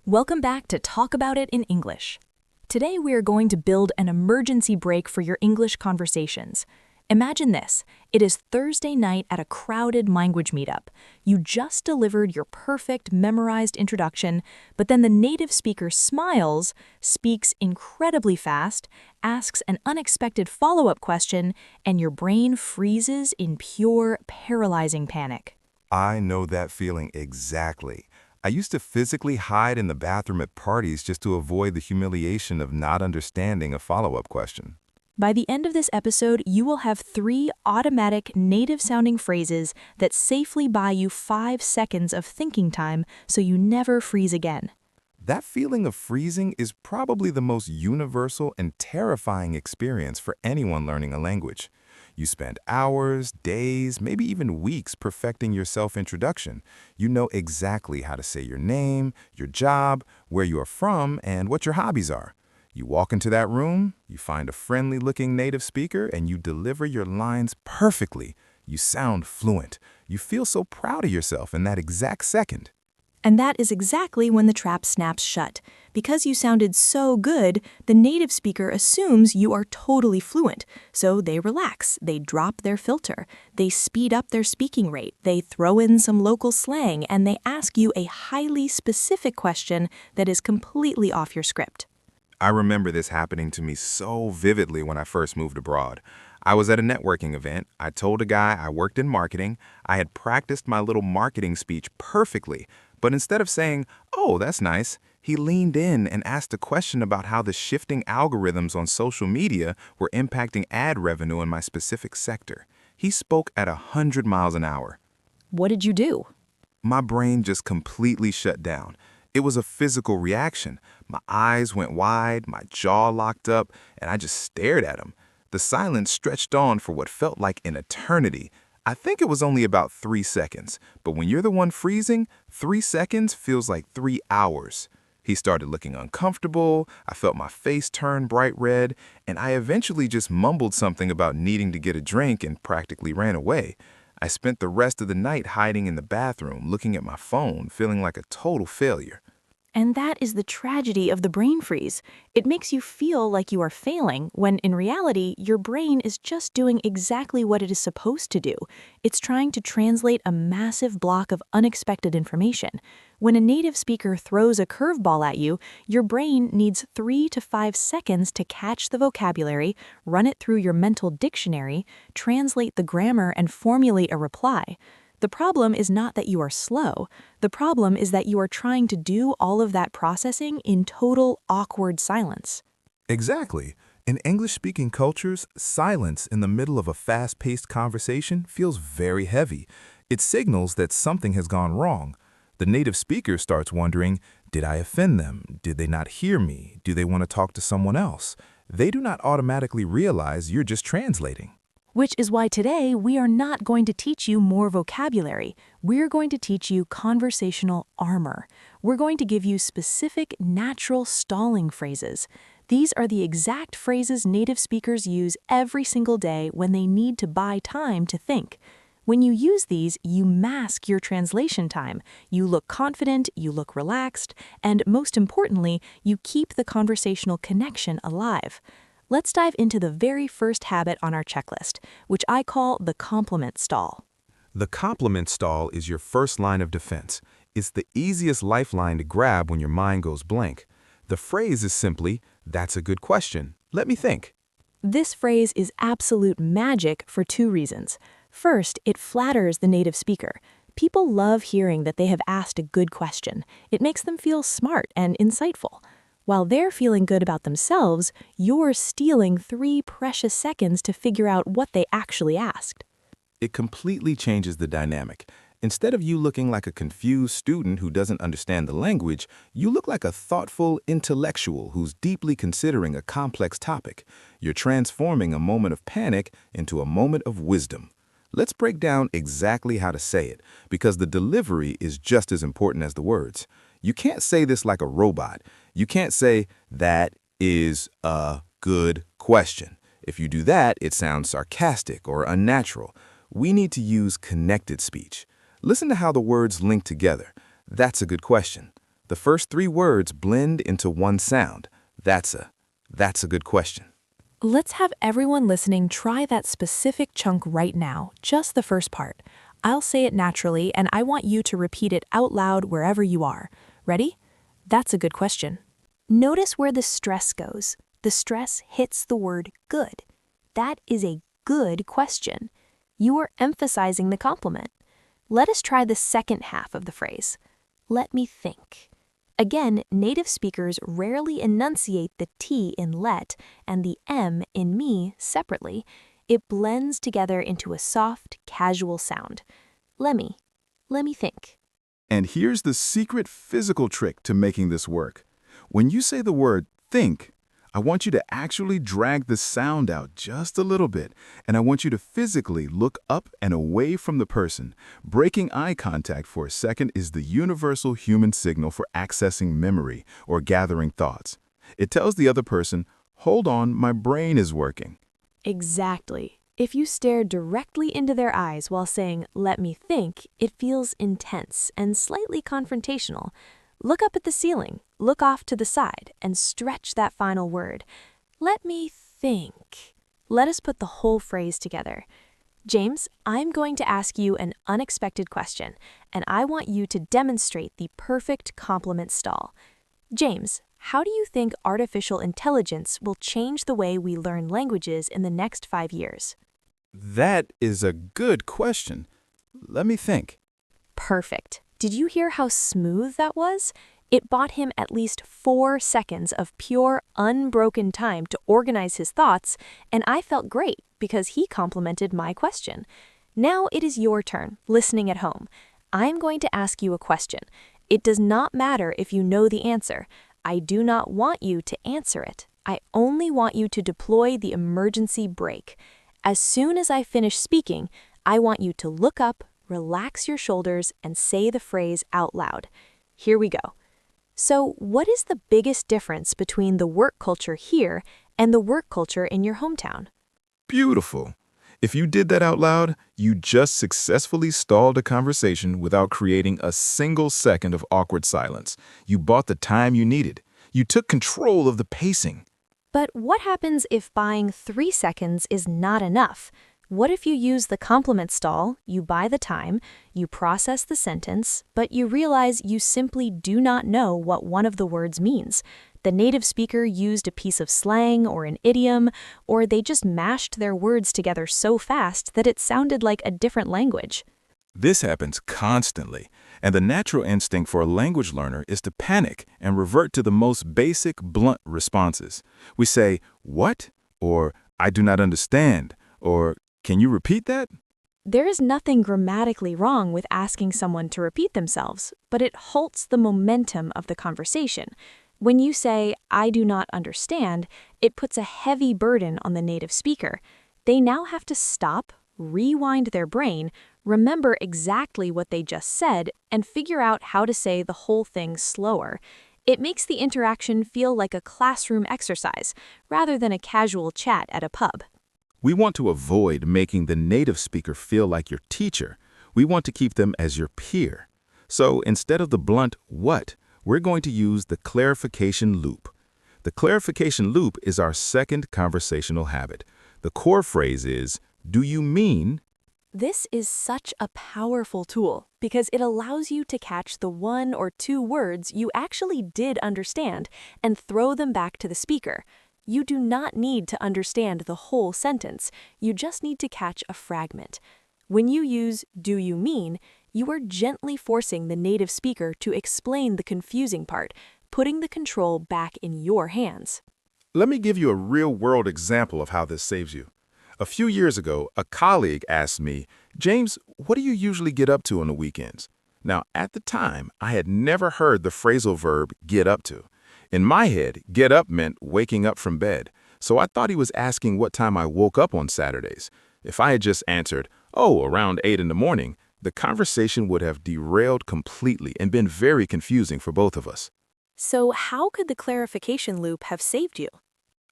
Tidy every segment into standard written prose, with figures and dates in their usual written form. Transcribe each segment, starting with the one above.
Welcome back to Talk About It in English. Today we are going to build an emergency break for your English conversations. Imagine this. It is Thursday night at a crowded language meetup. You just delivered your perfect memorized introduction, but then the native speaker smiles, speaks incredibly fast, asks an unexpected follow-up question, and your brain freezes in pure, paralyzing panic. I know that feeling exactly. I used to physically hide in the bathroom at parties just to avoid the humiliation of not understanding a follow-up question. By the end of this episode, you will have 3 automatic native-sounding phrases that safely buy you 5 seconds of thinking time so you never freeze again. That feeling of freezing is probably the most universal and terrifying experience for anyone learning a language. You spend hours, days, maybe even weeks perfecting your self-introduction. You know exactly how to say your name, your job, where you are from, and what your hobbies are. You walk into that room, you find a friendly-looking native speaker, and you deliver your lines perfectly. You sound fluent. You feel so proud of yourself in that exact second. And that is exactly when the trap snaps shut. Because you sounded so good, the native speaker assumes you are totally fluent. So they relax, they drop their filter, they speed up their speaking rate, they throw in some local slang, and they ask you a highly specific question that is completely off your script. I remember this happening to me so vividly when I first moved abroad. I was at a networking event. I told a guy I worked in marketing. I had practiced my little marketing speech perfectly. But instead of saying, "Oh, that's nice," he leaned in and asked a question about how the shifting algorithms on social media were impacting ad revenue in my specific sector. He spoke at 100 miles an hour. What did you do? My brain just completely shut down. It was a physical reaction. My eyes went wide, my jaw locked up, and I just stared at him. The silence stretched on for what felt like an eternity. I think it was only about 3 seconds, but when you're the one freezing, 3 seconds feels like 3 hours. He started looking uncomfortable, I felt my face turn bright red, and I eventually just mumbled something about needing to get a drink and practically ran away. I spent the rest of the night hiding in the bathroom, looking at my phone, feeling like a total failure. And that is the tragedy of the brain freeze. It makes you feel like you are failing, when in reality, your brain is just doing exactly what it is supposed to do. It's trying to translate a massive block of unexpected information. When a native speaker throws a curveball at you, your brain needs 3 to 5 seconds to catch the vocabulary, run it through your mental dictionary, translate the grammar, and formulate a reply. The problem is not that you are slow. The problem is that you are trying to do all of that processing in total awkward silence. Exactly. In English-speaking cultures, silence in the middle of a fast-paced conversation feels very heavy. It signals that something has gone wrong. The native speaker starts wondering, did I offend them? Did they not hear me? Do they want to talk to someone else? They do not automatically realize you're just translating. Which is why today we are not going to teach you more vocabulary. We're going to teach you conversational armor. We're going to give you specific, natural stalling phrases. These are the exact phrases native speakers use every single day when they need to buy time to think. When you use these, you mask your translation time. You look confident, you look relaxed, and most importantly, you keep the conversational connection alive. Let's dive into the very first habit on our checklist, which I call the compliment stall. The compliment stall is your first line of defense. It's the easiest lifeline to grab when your mind goes blank. The phrase is simply, "That's a good question. Let me think." This phrase is absolute magic for 2 reasons. First, it flatters the native speaker. People love hearing that they have asked a good question. It makes them feel smart and insightful. While they're feeling good about themselves, you're stealing 3 precious seconds to figure out what they actually asked. It completely changes the dynamic. Instead of you looking like a confused student who doesn't understand the language, you look like a thoughtful intellectual who's deeply considering a complex topic. You're transforming a moment of panic into a moment of wisdom. Let's break down exactly how to say it, because the delivery is just as important as the words. You can't say this like a robot. You can't say, "That is a good question." If you do that, it sounds sarcastic or unnatural. We need to use connected speech. Listen to how the words link together. That's a good question. The first three words blend into one sound. That's a good question. Let's have everyone listening try that specific chunk right now, just the first part. I'll say it naturally, and I want you to repeat it out loud wherever you are. Ready? That's a good question. Notice where the stress goes. The stress hits the word good. That is a good question. You are emphasizing the compliment. Let us try the second half of the phrase. Let me think. Again, native speakers rarely enunciate the T in let and the M in me separately. It blends together into a soft, casual sound. Let me think. And here's the secret physical trick to making this work. When you say the word think, I want you to actually drag the sound out just a little bit, and I want you to physically look up and away from the person. Breaking eye contact for a second is the universal human signal for accessing memory or gathering thoughts. It tells the other person, hold on, my brain is working. Exactly. If you stare directly into their eyes while saying, let me think, it feels intense and slightly confrontational. Look up at the ceiling, look off to the side, and stretch that final word. Let me think. Let us put the whole phrase together. James, I'm going to ask you an unexpected question, and I want you to demonstrate the perfect compliment stall. James, how do you think artificial intelligence will change the way we learn languages in the next 5 years? That is a good question. Let me think. Perfect. Did you hear how smooth that was? It bought him at least 4 seconds of pure, unbroken time to organize his thoughts, and I felt great because he complimented my question. Now it is your turn, listening at home. I'm going to ask you a question. It does not matter if you know the answer. I do not want you to answer it. I only want you to deploy the emergency brake. As soon as I finish speaking, I want you to look up, relax your shoulders, and say the phrase out loud. Here we go. So, what is the biggest difference between the work culture here and the work culture in your hometown? Beautiful. If you did that out loud, you just successfully stalled a conversation without creating a single second of awkward silence. You bought the time you needed. You took control of the pacing. But what happens if buying 3 seconds is not enough? What if you use the compliment stall, you buy the time, you process the sentence, but you realize you simply do not know what one of the words means? The native speaker used a piece of slang or an idiom, or they just mashed their words together so fast that it sounded like a different language. This happens constantly, and the natural instinct for a language learner is to panic and revert to the most basic, blunt responses. We say, "What?" or "I do not understand," or "Can you repeat that?" There is nothing grammatically wrong with asking someone to repeat themselves, but it halts the momentum of the conversation. When you say, "I do not understand," it puts a heavy burden on the native speaker. They now have to stop, rewind their brain, remember exactly what they just said, and figure out how to say the whole thing slower. It makes the interaction feel like a classroom exercise, rather than a casual chat at a pub. We want to avoid making the native speaker feel like your teacher. We want to keep them as your peer. So instead of the blunt "what," we're going to use the clarification loop. The clarification loop is our second conversational habit. The core phrase is, "Do you mean?" This is such a powerful tool because it allows you to catch the 1 or 2 words you actually did understand and throw them back to the speaker. You do not need to understand the whole sentence, you just need to catch a fragment. When you use "do you mean," you are gently forcing the native speaker to explain the confusing part, putting the control back in your hands. Let me give you a real-world example of how this saves you. A few years ago, a colleague asked me, "James, what do you usually get up to on the weekends?" Now, at the time, I had never heard the phrasal verb "get up to." In my head, get up meant waking up from bed, so I thought he was asking what time I woke up on Saturdays. If I had just answered, "Oh, around 8 in the morning," the conversation would have derailed completely and been very confusing for both of us. So how could the clarification loop have saved you?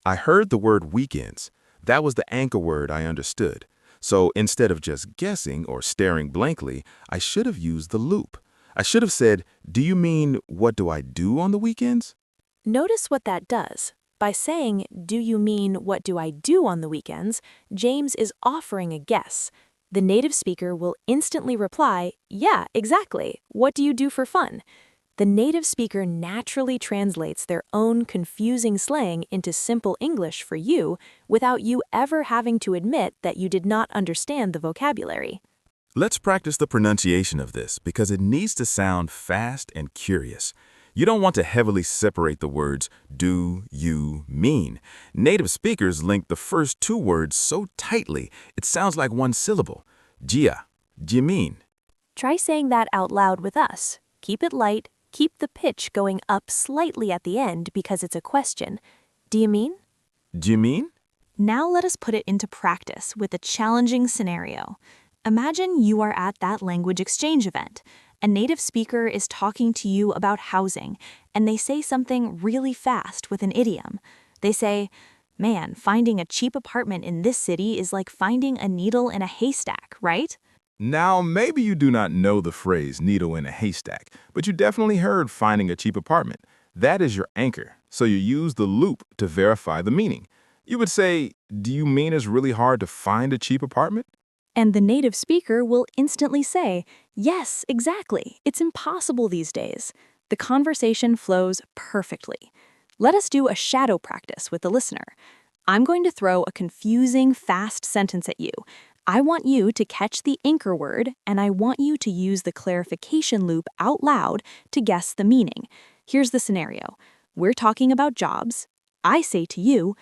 I heard the word weekends. That was the anchor word I understood. So instead of just guessing or staring blankly, I should have used the loop. I should have said, do you mean what do I do on the weekends? Notice what that does. By saying, "Do you mean what do I do on the weekends?" James is offering a guess. The native speaker will instantly reply, "Yeah, exactly. What do you do for fun?" The native speaker naturally translates their own confusing slang into simple English for you without you ever having to admit that you did not understand the vocabulary. Let's practice the pronunciation of this because it needs to sound fast and curious. You don't want to heavily separate the words do, you, mean. Native speakers link the first two words so tightly it sounds like one syllable. Gia, jimin. Try saying that out loud with us. Keep it light, keep the pitch going up slightly at the end because it's a question. Do you mean? Jimin? Now let us put it into practice with a challenging scenario. Imagine you are at that language exchange event. A native speaker is talking to you about housing, and they say something really fast with an idiom. They say, "Man, finding a cheap apartment in this city is like finding a needle in a haystack, right?" Now, maybe you do not know the phrase needle in a haystack, but you definitely heard finding a cheap apartment. That is your anchor, so you use the loop to verify the meaning. You would say, do you mean it's really hard to find a cheap apartment? And the native speaker will instantly say, "Yes, exactly. It's impossible these days." The conversation flows perfectly. Let us do a shadow practice with the listener. I'm going to throw a confusing, fast sentence at you. I want you to catch the anchor word, and I want you to use the clarification loop out loud to guess the meaning. Here's the scenario. We're talking about jobs. I say to you,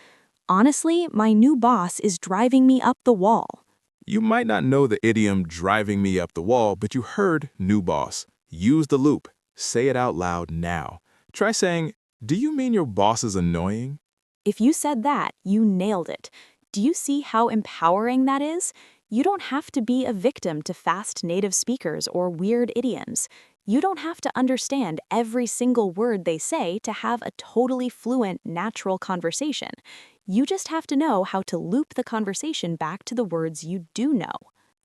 "Honestly, my new boss is driving me up the wall." You might not know the idiom driving me up the wall, but you heard new boss. Use the loop. Say it out loud now. Try saying, do you mean your boss is annoying? If you said that, you nailed it. Do you see how empowering that is? You don't have to be a victim to fast native speakers or weird idioms. You don't have to understand every single word they say to have a totally fluent, natural conversation. You just have to know how to loop the conversation back to the words you do know.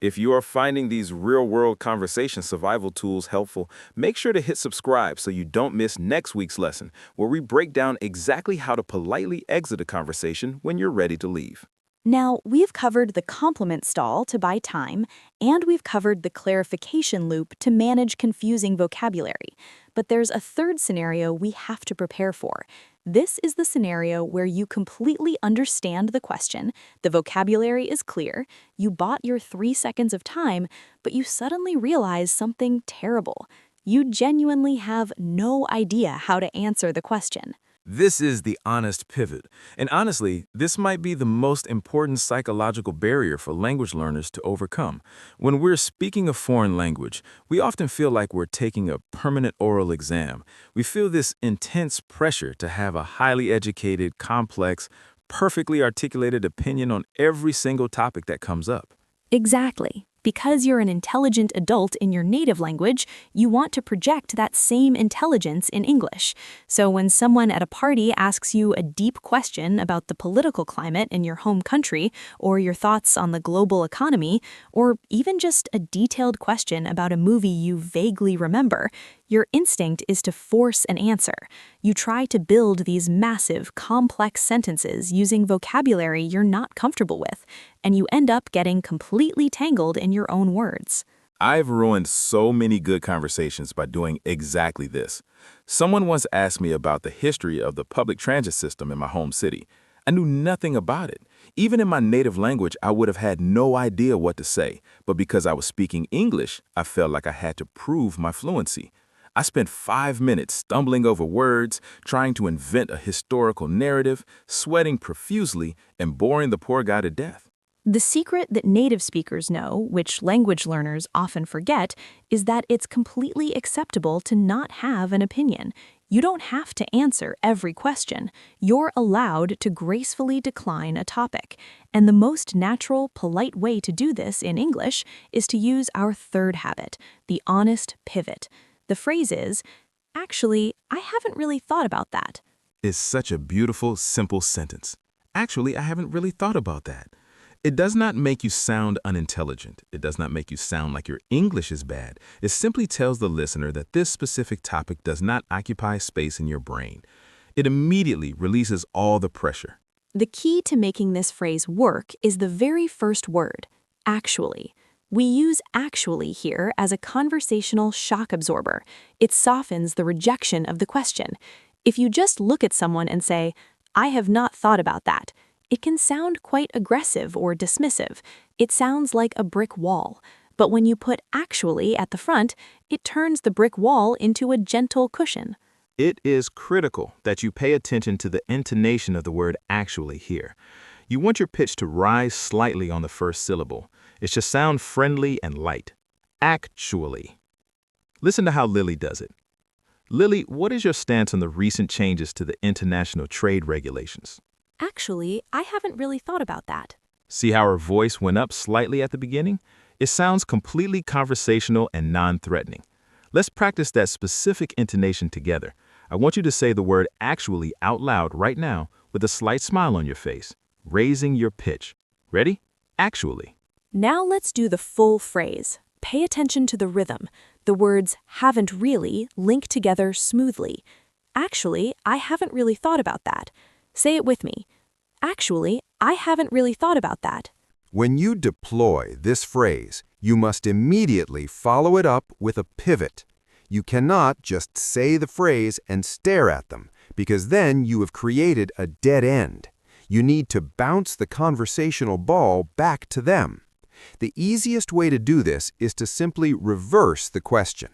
If you are finding these real-world conversation survival tools helpful, make sure to hit subscribe so you don't miss next week's lesson, where we break down exactly how to politely exit a conversation when you're ready to leave. Now, we've covered the complement stall to buy time, and we've covered the clarification loop to manage confusing vocabulary. But there's a third scenario we have to prepare for. This is the scenario where you completely understand the question, the vocabulary is clear, you bought your 3 seconds of time, but you suddenly realize something terrible. You genuinely have no idea how to answer the question. This is the honest pivot. And honestly, this might be the most important psychological barrier for language learners to overcome. When we're speaking a foreign language, we often feel like we're taking a permanent oral exam. We feel this intense pressure to have a highly educated, complex, perfectly articulated opinion on every single topic that comes up. Exactly. Because you're an intelligent adult in your native language, you want to project that same intelligence in English. So when someone at a party asks you a deep question about the political climate in your home country, or your thoughts on the global economy, or even just a detailed question about a movie you vaguely remember, your instinct is to force an answer. You try to build these massive, complex sentences using vocabulary you're not comfortable with, and you end up getting completely tangled in your own words. I've ruined so many good conversations by doing exactly this. Someone once asked me about the history of the public transit system in my home city. I knew nothing about it. Even in my native language, I would have had no idea what to say, but because I was speaking English, I felt like I had to prove my fluency. I spent 5 minutes stumbling over words, trying to invent a historical narrative, sweating profusely, and boring the poor guy to death. The secret that native speakers know, which language learners often forget, is that it's completely acceptable to not have an opinion. You don't have to answer every question. You're allowed to gracefully decline a topic. And the most natural, polite way to do this in English is to use our third habit, the honest pivot. The phrase is, "Actually, I haven't really thought about that." It's such a beautiful, simple sentence. Actually, I haven't really thought about that. It does not make you sound unintelligent. It does not make you sound like your English is bad. It simply tells the listener that this specific topic does not occupy space in your brain. It immediately releases all the pressure. The key to making this phrase work is the very first word, actually. We use actually here as a conversational shock absorber. It softens the rejection of the question. If you just look at someone and say, I have not thought about that, it can sound quite aggressive or dismissive. It sounds like a brick wall. But when you put actually at the front, it turns the brick wall into a gentle cushion. It is critical that you pay attention to the intonation of the word actually here. You want your pitch to rise slightly on the first syllable. It should sound friendly and light. Actually. Listen to how Lily does it. Lily, what is your stance on the recent changes to the international trade regulations? Actually, I haven't really thought about that. See how her voice went up slightly at the beginning? It sounds completely conversational and non-threatening. Let's practice that specific intonation together. I want you to say the word actually out loud right now with a slight smile on your face, raising your pitch. Ready? Actually. Now let's do the full phrase. Pay attention to the rhythm. The words haven't really link together smoothly. Actually, I haven't really thought about that. Say it with me. Actually, I haven't really thought about that. When you deploy this phrase, you must immediately follow it up with a pivot. You cannot just say the phrase and stare at them, because then you have created a dead end. You need to bounce the conversational ball back to them. The easiest way to do this is to simply reverse the question.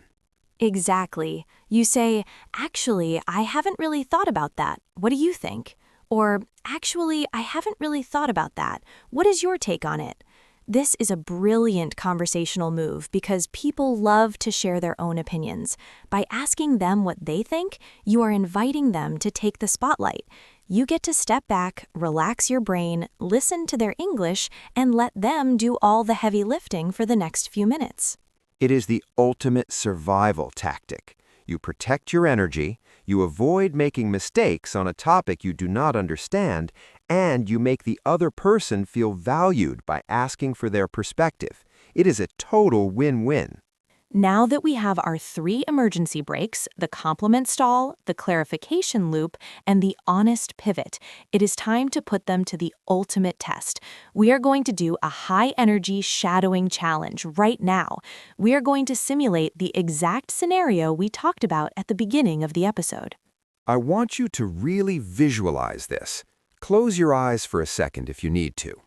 Exactly. You say, actually, I haven't really thought about that. What do you think? Or, actually, I haven't really thought about that. What is your take on it? This is a brilliant conversational move because people love to share their own opinions. By asking them what they think, you are inviting them to take the spotlight. You get to step back, relax your brain, listen to their English, and let them do all the heavy lifting for the next few minutes. It is the ultimate survival tactic. You protect your energy, you avoid making mistakes on a topic you do not understand, and you make the other person feel valued by asking for their perspective. It is a total win-win. Now that we have our 3 emergency breaks, the compliment stall, the clarification loop, and the honest pivot, it is time to put them to the ultimate test. We are going to do a high-energy shadowing challenge right now. We are going to simulate the exact scenario we talked about at the beginning of the episode. I want you to really visualize this. Close your eyes for a second if you need to.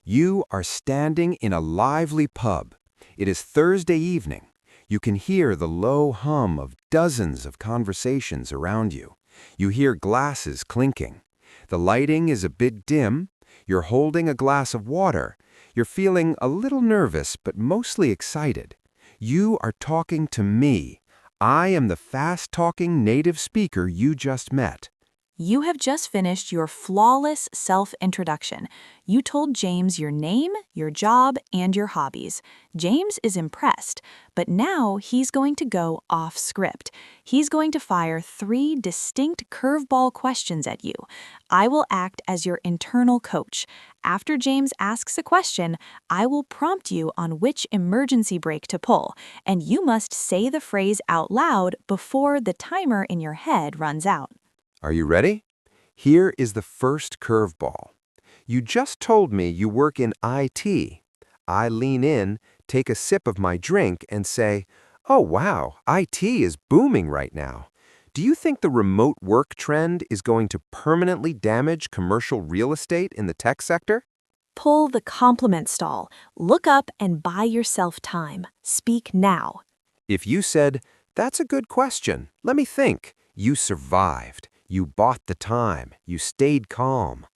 You are standing in a lively pub. It is Thursday evening. You can hear the low hum of dozens of conversations around you. You hear glasses clinking. The lighting is a bit dim. You're holding a glass of water. You're feeling a little nervous, but mostly excited. You are talking to me. I am the fast-talking native speaker you just met. You have just finished your flawless self-introduction. You told James your name, your job, and your hobbies. James is impressed, but now he's going to go off script. He's going to fire 3 distinct curveball questions at you. I will act as your internal coach. After James asks a question, I will prompt you on which emergency brake to pull, and you must say the phrase out loud before the timer in your head runs out. Are you ready? Here is the first curveball. You just told me you work in IT. I lean in, take a sip of my drink, and say, "Oh wow, IT is booming right now. Do you think the remote work trend is going to permanently damage commercial real estate in the tech sector?" Pull the compliment stall. Look up and buy yourself time. Speak now. If you said, "That's a good question, let me think," you survived. You bought the time. You stayed calm.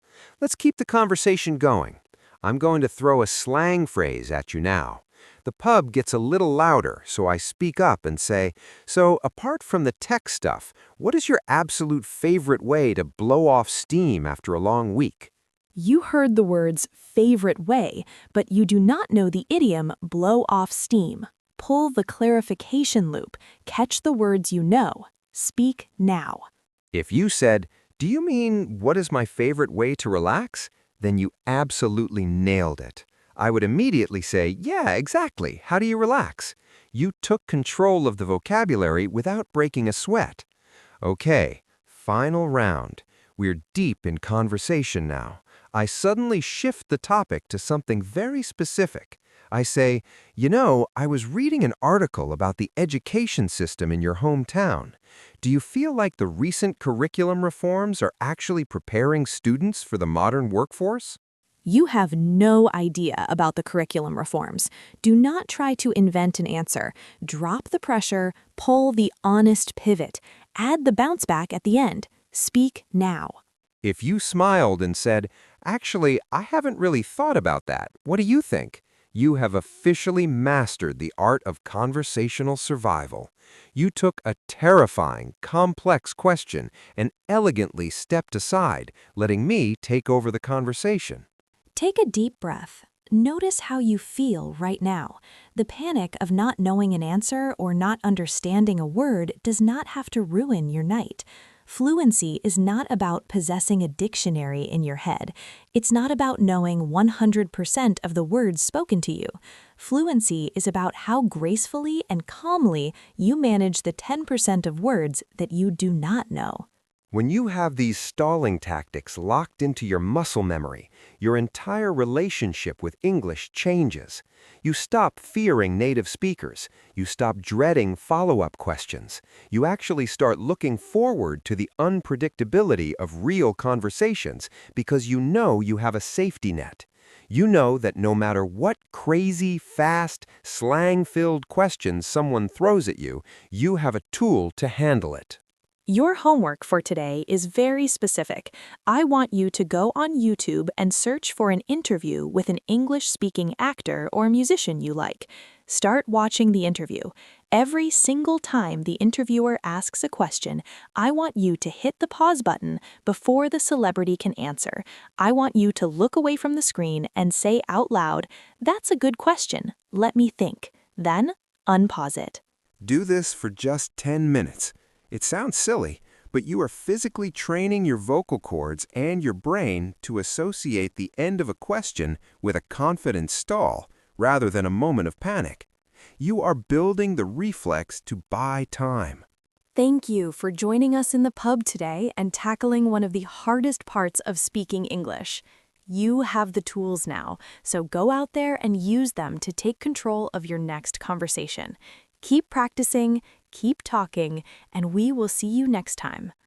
Let's keep the conversation going. I'm going to throw a slang phrase at you now. The pub gets a little louder, so I speak up and say, "So, apart from the tech stuff, what is your absolute favorite way to blow off steam after a long week?" You heard the words favorite way, but you do not know the idiom blow off steam. Pull the clarification loop. Catch the words you know. Speak now. If you said, "Do you mean what is my favorite way to relax?" then you absolutely nailed it. I would immediately say, yeah, exactly. How do you relax? You took control of the vocabulary without breaking a sweat. Okay, final round. We're deep in conversation now. I suddenly shift the topic to something very specific. I say, I was reading an article about the education system in your hometown. Do you feel like the recent curriculum reforms are actually preparing students for the modern workforce? You have no idea about the curriculum reforms. Do not try to invent an answer. Drop the pressure, pull the honest pivot. Add the bounce back at the end. Speak now. If you smiled and said, actually, I haven't really thought about that, what do you think? You have officially mastered the art of conversational survival. You took a terrifying, complex question and elegantly stepped aside, letting me take over the conversation. Take a deep breath. Notice how you feel right now. The panic of not knowing an answer or not understanding a word does not have to ruin your night. Fluency is not about possessing a dictionary in your head. It's not about knowing 100% of the words spoken to you. Fluency is about how gracefully and calmly you manage the 10% of words that you do not know. When you have these stalling tactics locked into your muscle memory, your entire relationship with English changes. You stop fearing native speakers. You stop dreading follow-up questions. You actually start looking forward to the unpredictability of real conversations because you know you have a safety net. You know that no matter what crazy, fast, slang-filled questions someone throws at you, you have a tool to handle it. Your homework for today is very specific. I want you to go on YouTube and search for an interview with an English-speaking actor or musician you like. Start watching the interview. Every single time the interviewer asks a question, I want you to hit the pause button before the celebrity can answer. I want you to look away from the screen and say out loud, "That's a good question. Let me think." Then, unpause it. Do this for just 10 minutes. It sounds silly, but you are physically training your vocal cords and your brain to associate the end of a question with a confident stall rather than a moment of panic. You are building the reflex to buy time. Thank you for joining us in the pub today and tackling one of the hardest parts of speaking English. You have the tools now, so go out there and use them to take control of your next conversation. Keep practicing, keep talking, and we will see you next time.